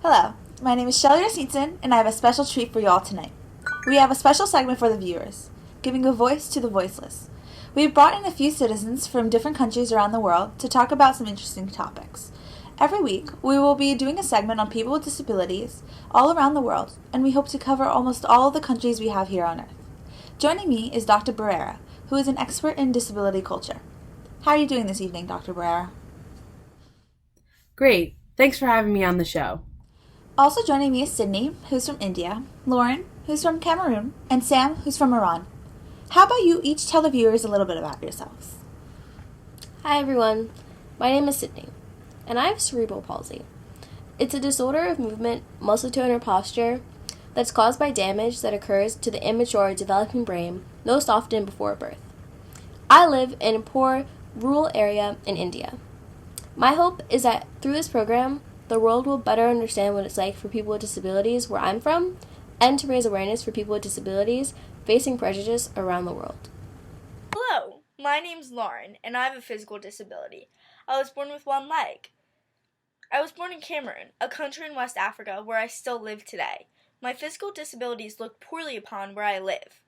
Hello, my name is Shelly Rasmussen, and I have a special treat for you all tonight. We have a special segment for the viewers, giving a voice to the voiceless. We have brought in a few citizens from different countries around the world to talk about some interesting topics. Every week, we will be doing a segment on people with disabilities all around the world, and we hope to cover almost all of the countries we have here on Earth. Joining me is Dr. Barrera, who is an expert in disability culture. How are you doing this evening, Dr. Barrera? Great. Thanks for having me on the show. Also joining me is Sydney, who's from India, Lauren, who's from Cameroon, and Sam, who's from Iran. How about you each tell the viewers a little bit about yourselves? Hi everyone, my name is Sydney, and I have cerebral palsy. It's a disorder of movement, muscle tone, or posture that's caused by damage that occurs to the immature developing brain, most often before birth. I live in a poor, rural area in India. My hope is that through this program, the world will better understand what it's like for people with disabilities where I'm from, and to raise awareness for people with disabilities facing prejudice around the world. Hello, my name's Lauren, and I have a physical disability. I was born with one leg. I was born in Cameroon, a country in West Africa where I still live today. My physical disabilities look poorly upon where I live.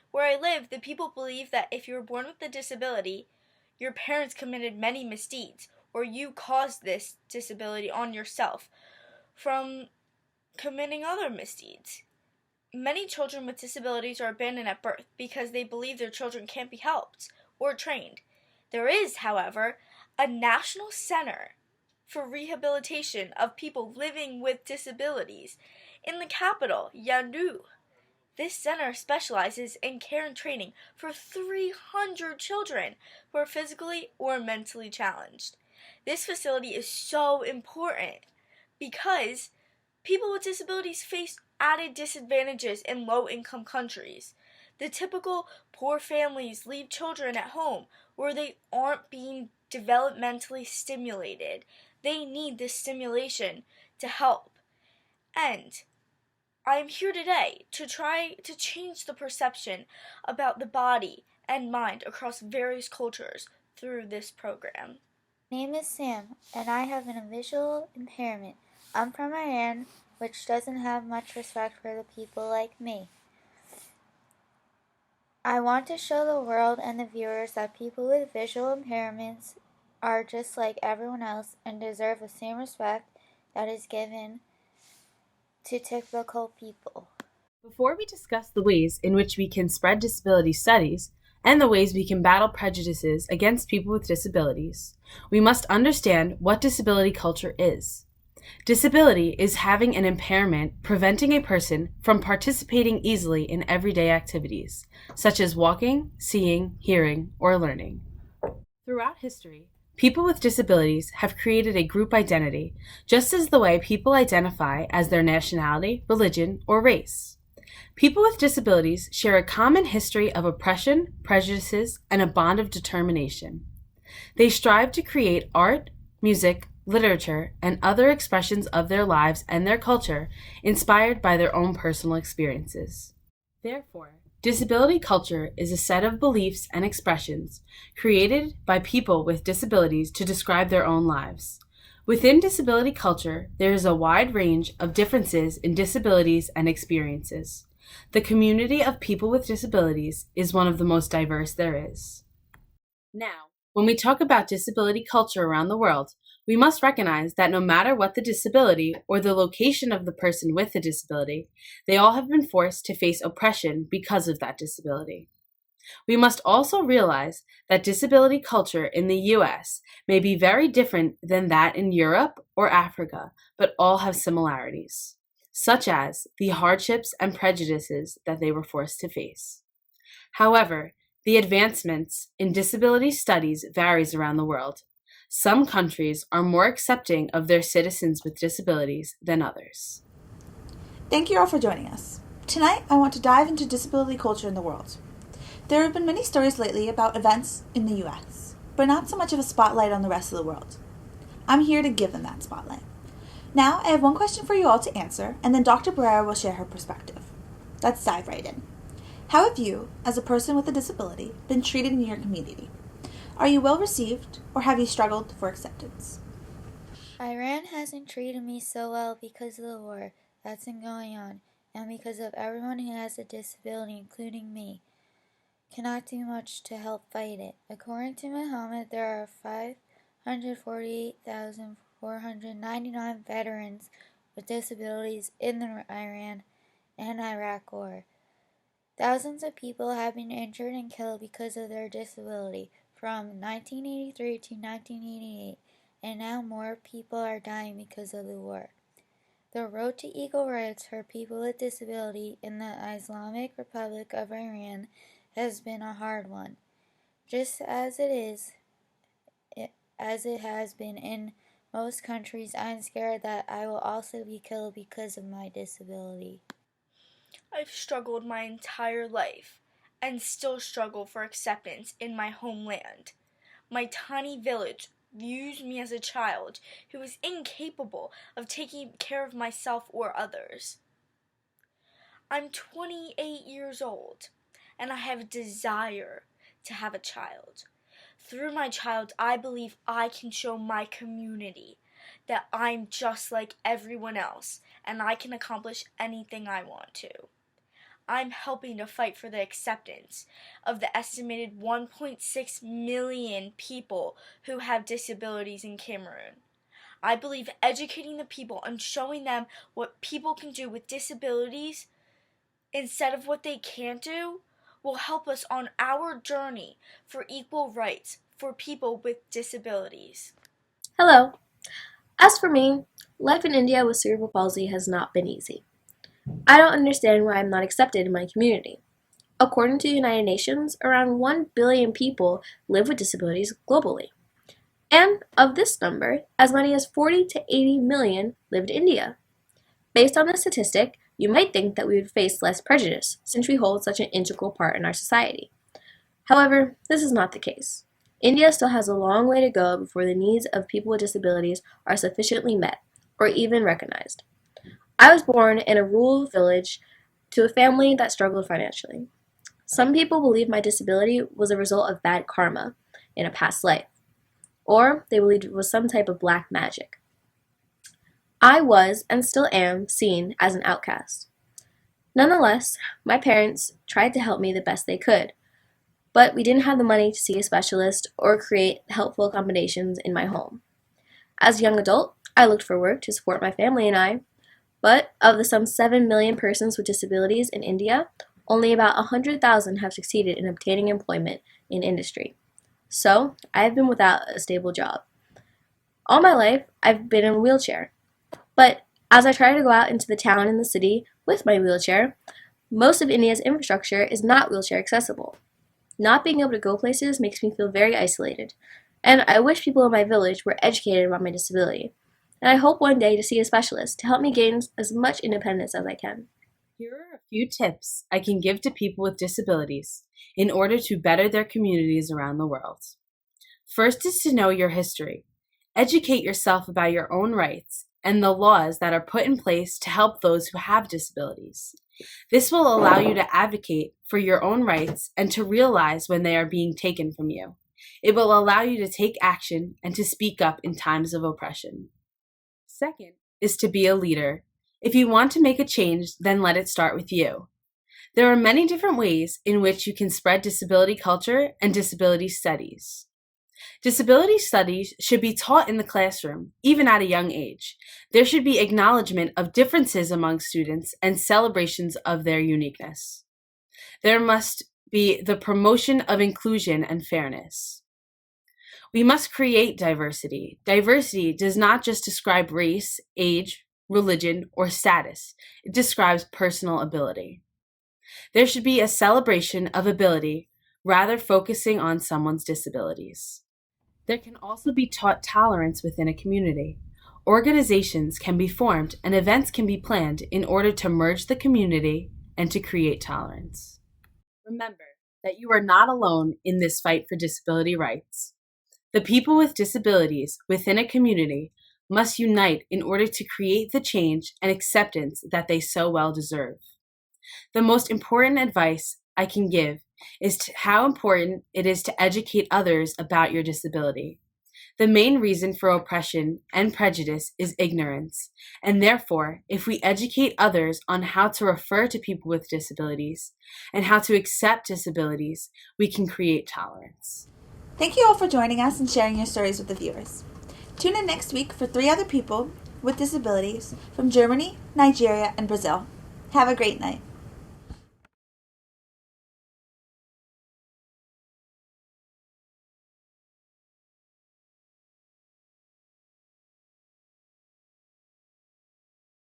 Where I live, the people believe that if you were born with a disability, your parents committed many misdeeds, or you caused this disability on yourself from committing other misdeeds. Many children with disabilities are abandoned at birth because they believe their children can't be helped or trained. There is, however, a national center for rehabilitation of people living with disabilities in the capital, Yaoundé. This center specializes in care and training for 300 children who are physically or mentally challenged. This facility is so important because people with disabilities face added disadvantages in low-income countries. The typical poor families leave children at home where they aren't being developmentally stimulated. They need this stimulation to help. And I am here today to try to change the perception about the body and mind across various cultures through this program. My name is Sam, and I have a visual impairment. I'm from Iran, which doesn't have much respect for the people like me. I want to show the world and the viewers that people with visual impairments are just like everyone else and deserve the same respect that is given to typical people. Before we discuss the ways in which we can spread disability studies and the ways we can battle prejudices against people with disabilities, we must understand what disability culture is. Disability is having an impairment preventing a person from participating easily in everyday activities, such as walking, seeing, hearing, or learning. Throughout history, people with disabilities have created a group identity, just as the way people identify as their nationality, religion, or race. People with disabilities share a common history of oppression, prejudices, and a bond of determination. They strive to create art, music, literature, and other expressions of their lives and their culture inspired by their own personal experiences. Therefore, disability culture is a set of beliefs and expressions created by people with disabilities to describe their own lives. Within disability culture, there is a wide range of differences in disabilities and experiences. The community of people with disabilities is one of the most diverse there is. Now, when we talk about disability culture around the world, we must recognize that no matter what the disability or the location of the person with the disability, they all have been forced to face oppression because of that disability. We must also realize that disability culture in the US may be very different than that in Europe or Africa, but all have similarities, such as the hardships and prejudices that they were forced to face. However, the advancements in disability studies varies around the world. Some countries are more accepting of their citizens with disabilities than others. Thank you all for joining us. Tonight, I want to dive into disability culture in the world. There have been many stories lately about events in the US, but not so much of a spotlight on the rest of the world. I'm here to give them that spotlight. Now, I have one question for you all to answer, and then Dr. Barrera will share her perspective. Let's dive right in. How have you, as a person with a disability, been treated in your community? Are you well received, or have you struggled for acceptance? Iran hasn't treated me so well because of the war that's been going on, and because of everyone who has a disability, including me, cannot do much to help fight it. According to Muhammad, there are 548,499 veterans with disabilities in the Iran and Iraq war. Thousands of people have been injured and killed because of their disability from 1983 to 1988, and now more people are dying because of the war. The road to equal rights for people with disability in the Islamic Republic of Iran has been a hard one, just as it has been in most countries. I'm scared that I will also be killed because of my disability. I've struggled my entire life and still struggle for acceptance in my homeland. My tiny village views me as a child who is incapable of taking care of myself or others. I'm 28 years old and I have a desire to have a child. Through my child, I believe I can show my community that I'm just like everyone else and I can accomplish anything I want to. I'm helping to fight for the acceptance of the estimated 1.6 million people who have disabilities in Cameroon. I believe educating the people and showing them what people can do with disabilities instead of what they can't do will help us on our journey for equal rights for people with disabilities. Hello. As for me, life in India with cerebral palsy has not been easy. I don't understand why I'm not accepted in my community. According to the United Nations, around 1 billion people live with disabilities globally. And of this number, as many as 40 to 80 million live in India. Based on this statistic, you might think that we would face less prejudice since we hold such an integral part in our society. However, this is not the case. India still has a long way to go before the needs of people with disabilities are sufficiently met or even recognized. I was born in a rural village to a family that struggled financially. Some people believe my disability was a result of bad karma in a past life, or they believed it was some type of black magic. I was, and still am, seen as an outcast. Nonetheless, my parents tried to help me the best they could, but we didn't have the money to see a specialist or create helpful accommodations in my home. As a young adult, I looked for work to support my family and I, but of the some 7 million persons with disabilities in India, only about 100,000 have succeeded in obtaining employment in industry. So, I have been without a stable job. All my life, I've been in a wheelchair. But as I try to go out into the town and the city with my wheelchair, most of India's infrastructure is not wheelchair accessible. Not being able to go places makes me feel very isolated, and I wish people in my village were educated about my disability. And I hope one day to see a specialist to help me gain as much independence as I can. Here are a few tips I can give to people with disabilities in order to better their communities around the world. First is to know your history. Educate yourself about your own rights and the laws that are put in place to help those who have disabilities. This will allow you to advocate for your own rights and to realize when they are being taken from you. It will allow you to take action and to speak up in times of oppression. Second is to be a leader. If you want to make a change, then let it start with you. There are many different ways in which you can spread disability culture and disability studies. Disability studies should be taught in the classroom, even at a young age. There should be acknowledgement of differences among students and celebrations of their uniqueness. There must be the promotion of inclusion and fairness. We must create diversity. Diversity does not just describe race, age, religion, or status. It describes personal ability. There should be a celebration of ability, rather focusing on someone's disabilities. There can also be taught tolerance within a community. Organizations can be formed and events can be planned in order to merge the community and to create tolerance. Remember that you are not alone in this fight for disability rights. The people with disabilities within a community must unite in order to create the change and acceptance that they so well deserve. The most important advice I can give is how important it is to educate others about your disability. The main reason for oppression and prejudice is ignorance, and therefore, if we educate others on how to refer to people with disabilities and how to accept disabilities, we can create tolerance. Thank you all for joining us and sharing your stories with the viewers. Tune in next week for 3 other people with disabilities from Germany, Nigeria, and Brazil. Have a great night.